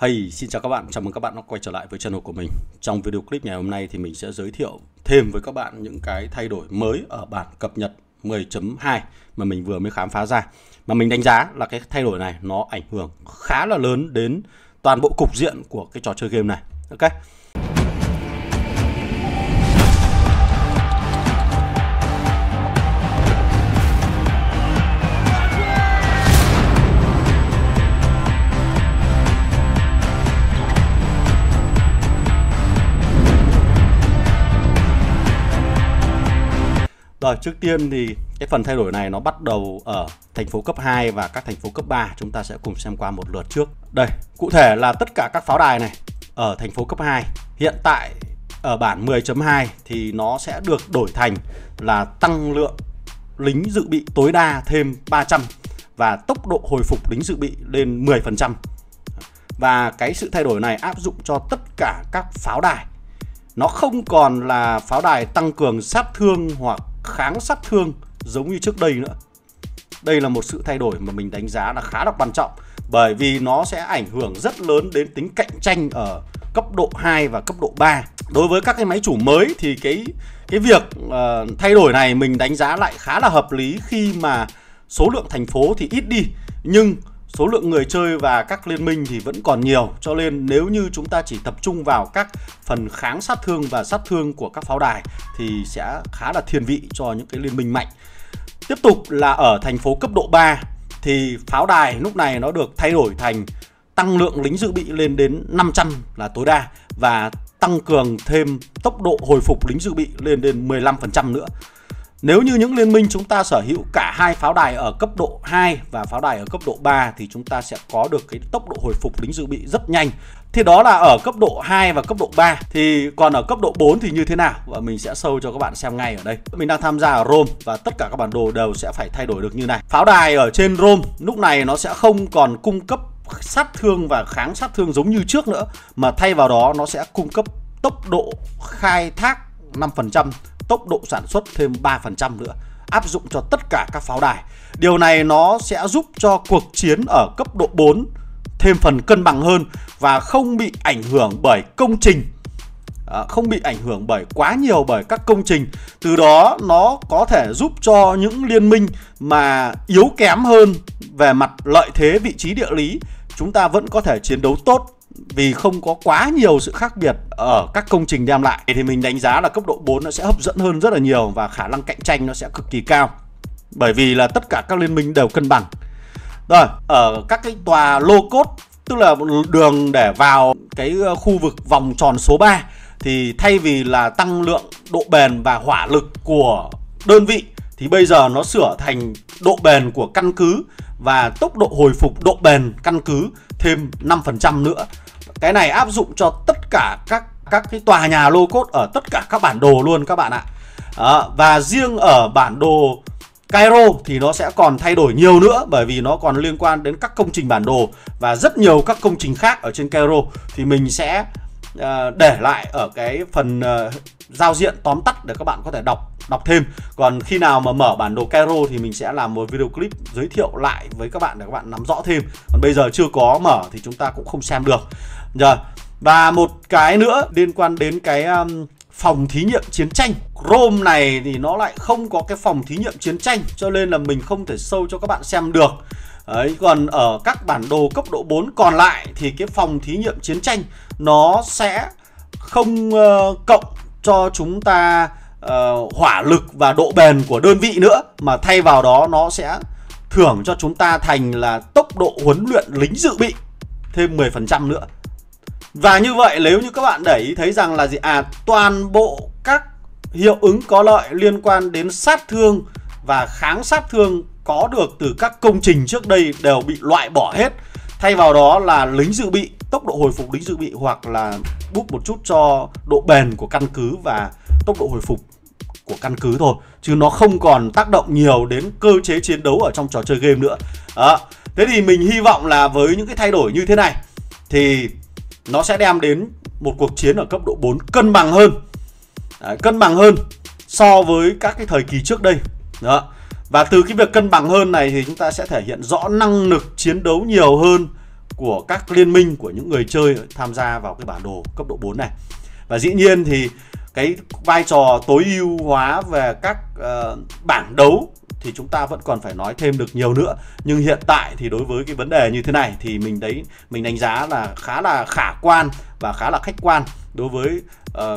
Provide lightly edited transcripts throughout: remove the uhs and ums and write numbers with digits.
Hey, xin chào các bạn, chào mừng các bạn đã quay trở lại với channel của mình. Trong video clip ngày hôm nay thì mình sẽ giới thiệu thêm với các bạn những cái thay đổi mới ở bản cập nhật 10.2 mà mình vừa mới khám phá ra. Mà mình đánh giá là cái thay đổi này nó ảnh hưởng khá là lớn đến toàn bộ cục diện của cái trò chơi game này. Ok. Rồi, trước tiên thì cái phần thay đổi này nó bắt đầu ở thành phố cấp 2 và các thành phố cấp 3. Chúng ta sẽ cùng xem qua một lượt trước. Đây, cụ thể là tất cả các pháo đài này ở thành phố cấp 2 hiện tại ở bản 10.2 thì nó sẽ được đổi thành là tăng lượng lính dự bị tối đa thêm 300 và tốc độ hồi phục lính dự bị lên 10%. Và cái sự thay đổi này áp dụng cho tất cả các pháo đài. Nó không còn là pháo đài tăng cường sát thương hoặc kháng sát thương giống như trước đây nữa. Đây là một sự thay đổi mà mình đánh giá là khá là quan trọng, bởi vì nó sẽ ảnh hưởng rất lớn đến tính cạnh tranh ở cấp độ 2 và cấp độ 3. Đối với các cái máy chủ mới thì cái việc thay đổi này mình đánh giá lại khá là hợp lý, khi mà số lượng thành phố thì ít đi nhưng số lượng người chơi và các liên minh thì vẫn còn nhiều. Cho nên nếu như chúng ta chỉ tập trung vào các phần kháng sát thương và sát thương của các pháo đài thì sẽ khá là thiên vị cho những cái liên minh mạnh. Tiếp tục là ở thành phố cấp độ 3 thì pháo đài lúc này nó được thay đổi thành tăng lượng lính dự bị lên đến 500 là tối đa, và tăng cường thêm tốc độ hồi phục lính dự bị lên đến 15% nữa. Nếu như những liên minh chúng ta sở hữu cả hai pháo đài ở cấp độ 2 và pháo đài ở cấp độ 3 thì chúng ta sẽ có được cái tốc độ hồi phục lính dự bị rất nhanh. Thì đó là ở cấp độ 2 và cấp độ 3. Thì còn ở cấp độ 4 thì như thế nào? Và mình sẽ show cho các bạn xem ngay ở đây. Mình đang tham gia ở Rome và tất cả các bản đồ đều sẽ phải thay đổi được như này. Pháo đài ở trên Rome lúc này nó sẽ không còn cung cấp sát thương và kháng sát thương giống như trước nữa, mà thay vào đó nó sẽ cung cấp tốc độ khai thác 5%, tốc độ sản xuất thêm 3% nữa, áp dụng cho tất cả các pháo đài. Điều này nó sẽ giúp cho cuộc chiến ở cấp độ 4 thêm phần cân bằng hơn và không bị ảnh hưởng bởi công trình, không bị ảnh hưởng bởi quá nhiều bởi các công trình. Từ đó nó có thể giúp cho những liên minh mà yếu kém hơn về mặt lợi thế vị trí địa lý, chúng ta vẫn có thể chiến đấu tốt, vì không có quá nhiều sự khác biệt ở các công trình đem lại. Thì mình đánh giá là cấp độ 4 nó sẽ hấp dẫn hơn rất là nhiều và khả năng cạnh tranh nó sẽ cực kỳ cao, bởi vì là tất cả các liên minh đều cân bằng. Rồi, ở các cái tòa lô cốt, tức là đường để vào cái khu vực vòng tròn số 3, thì thay vì là tăng lượng độ bền và hỏa lực của đơn vị thì bây giờ nó sửa thành độ bền của căn cứ và tốc độ hồi phục độ bền căn cứ thêm 5% nữa. Cái này áp dụng cho tất cả các cái tòa nhà lô cốt ở tất cả các bản đồ luôn các bạn ạ. Và riêng ở bản đồ Cairo thì nó sẽ còn thay đổi nhiều nữa, bởi vì nó còn liên quan đến các công trình bản đồ và rất nhiều các công trình khác ở trên Cairo. Thì mình sẽ để lại ở cái phần giao diện tóm tắt để các bạn có thể đọc thêm. Còn khi nào mà mở bản đồ Cairo thì mình sẽ làm một video clip giới thiệu lại với các bạn để các bạn nắm rõ thêm. Còn bây giờ chưa có mở thì chúng ta cũng không xem được. Rồi, và một cái nữa liên quan đến cái phòng thí nghiệm chiến tranh. Rome này thì nó lại không có cái phòng thí nghiệm chiến tranh, cho nên là mình không thể show cho các bạn xem được. Đấy, còn ở các bản đồ cấp độ 4 còn lại thì cái phòng thí nghiệm chiến tranh nó sẽ không cộng cho chúng ta hỏa lực và độ bền của đơn vị nữa, mà thay vào đó nó sẽ thưởng cho chúng ta thành là tốc độ huấn luyện lính dự bị thêm 10% nữa. Và như vậy nếu như các bạn để ý thấy rằng là gì? Toàn bộ các hiệu ứng có lợi liên quan đến sát thương và kháng sát thương có được từ các công trình trước đây đều bị loại bỏ hết. Thay vào đó là lính dự bị, tốc độ hồi phục lính dự bị, hoặc là búp một chút cho độ bền của căn cứ và tốc độ hồi phục của căn cứ thôi, chứ nó không còn tác động nhiều đến cơ chế chiến đấu ở trong trò chơi game nữa. Thế thì mình hy vọng là với những cái thay đổi như thế này thì nó sẽ đem đến một cuộc chiến ở cấp độ 4 cân bằng hơn. Cân bằng hơn so với các cái thời kỳ trước đây. Và từ cái việc cân bằng hơn này thì chúng ta sẽ thể hiện rõ năng lực chiến đấu nhiều hơn của các liên minh của những người chơi tham gia vào cái bản đồ cấp độ 4 này. Và dĩ nhiên thì cái vai trò tối ưu hóa về các bảng đấu thì chúng ta vẫn còn phải nói thêm được nhiều nữa. Nhưng hiện tại thì đối với cái vấn đề như thế này thì mình đánh giá là khá là khả quan và khá là khách quan đối với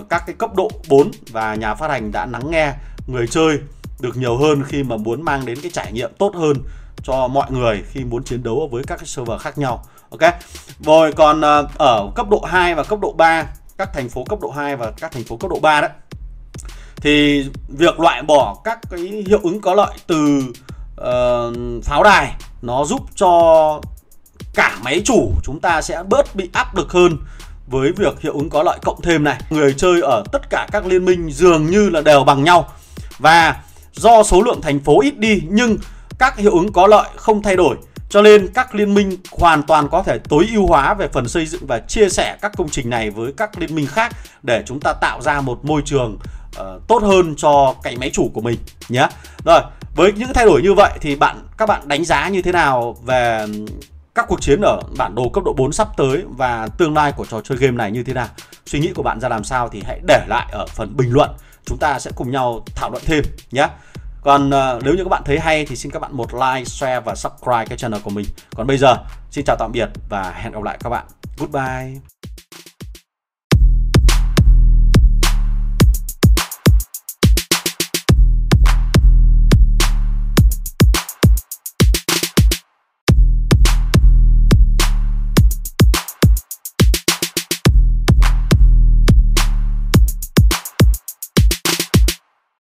các cái cấp độ 4, và nhà phát hành đã lắng nghe người chơi được nhiều hơn khi mà muốn mang đến cái trải nghiệm tốt hơn cho mọi người khi muốn chiến đấu với các cái server khác nhau. Ok. Rồi còn ở cấp độ 2 và cấp độ 3, các thành phố cấp độ 2 và các thành phố cấp độ 3 đấy, thì việc loại bỏ các cái hiệu ứng có lợi từ pháo đài nó giúp cho cả máy chủ chúng ta sẽ bớt bị áp lực hơn với việc hiệu ứng có lợi cộng thêm này. Người chơi ở tất cả các liên minh dường như là đều bằng nhau, và do số lượng thành phố ít đi nhưng các hiệu ứng có lợi không thay đổi, cho nên các liên minh hoàn toàn có thể tối ưu hóa về phần xây dựng và chia sẻ các công trình này với các liên minh khác để chúng ta tạo ra một môi trường tốt hơn cho cái máy chủ của mình nhé. Rồi, với những thay đổi như vậy thì các bạn đánh giá như thế nào về các cuộc chiến ở bản đồ cấp độ 4 sắp tới và tương lai của trò chơi game này như thế nào? Suy nghĩ của bạn ra làm sao thì hãy để lại ở phần bình luận, chúng ta sẽ cùng nhau thảo luận thêm nhé. Còn nếu như các bạn thấy hay thì xin các bạn một like, share và subscribe cái channel của mình. Còn bây giờ, xin chào tạm biệt và hẹn gặp lại các bạn. Goodbye.